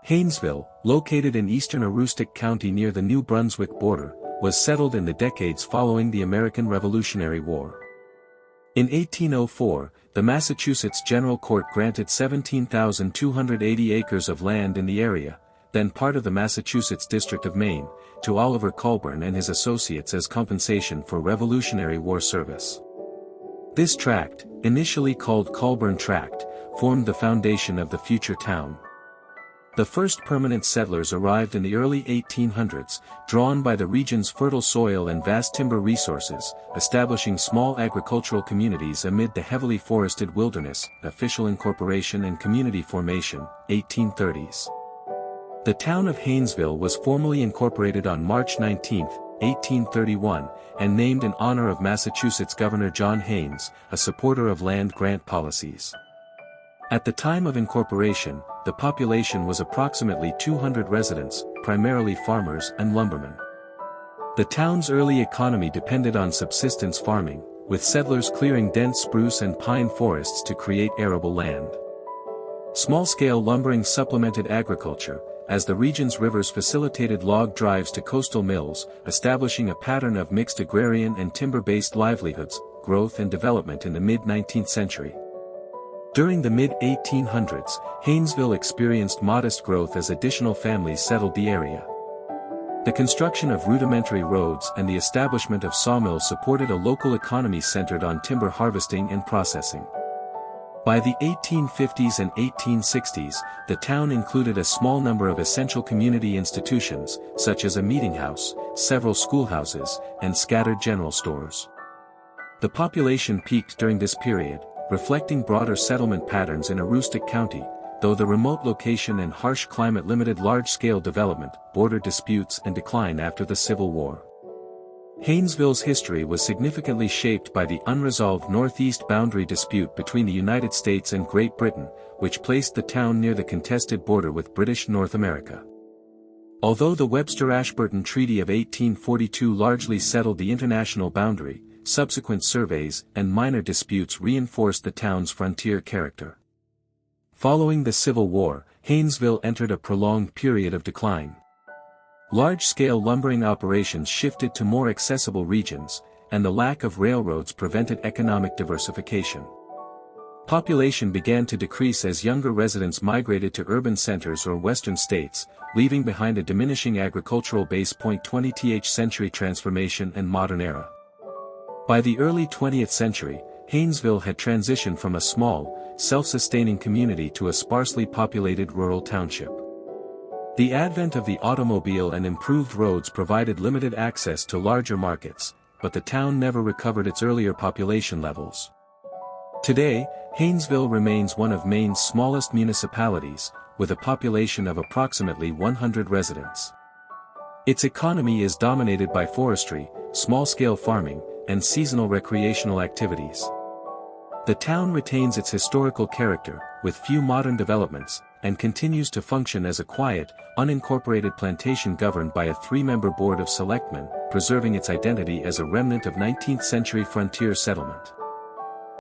Haynesville, located in eastern Aroostook County near the New Brunswick border, was settled in the decades following the American Revolutionary War. In 1804, the Massachusetts General Court granted 17,280 acres of land in the area, then part of the Massachusetts District of Maine, to Oliver Colburn and his associates as compensation for Revolutionary War service. This tract, initially called Colburn Tract, formed the foundation of the future town. The first permanent settlers arrived in the early 1800s, drawn by the region's fertile soil and vast timber resources, establishing small agricultural communities amid the heavily forested wilderness. Official incorporation and community formation, 1830s. The town of Haynesville was formally incorporated on March 19, 1831, and named in honor of Massachusetts Governor John Haynes, a supporter of land grant policies. At the time of incorporation, the population was approximately 200 residents, primarily farmers and lumbermen. The town's early economy depended on subsistence farming, with settlers clearing dense spruce and pine forests to create arable land. Small-scale lumbering supplemented agriculture, as the region's rivers facilitated log drives to coastal mills, establishing a pattern of mixed agrarian and timber-based livelihoods, growth and development in the mid-19th century. During the mid-1800s, Haynesville experienced modest growth as additional families settled the area. The construction of rudimentary roads and the establishment of sawmills supported a local economy centered on timber harvesting and processing. By the 1850s and 1860s, the town included a small number of essential community institutions, such as a meeting house, several schoolhouses, and scattered general stores. The population peaked during this period, reflecting broader settlement patterns in Aroostook County, though the remote location and harsh climate limited large-scale development, border disputes and decline after the Civil War. Haynesville's history was significantly shaped by the unresolved northeast boundary dispute between the United States and Great Britain, which placed the town near the contested border with British North America. Although the Webster-Ashburton Treaty of 1842 largely settled the international boundary, subsequent surveys and minor disputes reinforced the town's frontier character. Following the Civil War, Haynesville entered a prolonged period of decline. Large-scale lumbering operations shifted to more accessible regions, and the lack of railroads prevented economic diversification. Population began to decrease as younger residents migrated to urban centers or western states, leaving behind a diminishing agricultural base. 20th century transformation and modern era. By the early 20th century, Haynesville had transitioned from a small, self-sustaining community to a sparsely populated rural township. The advent of the automobile and improved roads provided limited access to larger markets, but the town never recovered its earlier population levels. Today, Haynesville remains one of Maine's smallest municipalities, with a population of approximately 100 residents. Its economy is dominated by forestry, small-scale farming, and seasonal recreational activities. The town retains its historical character, with few modern developments, and continues to function as a quiet, unincorporated plantation governed by a three-member board of selectmen, preserving its identity as a remnant of 19th-century frontier settlement.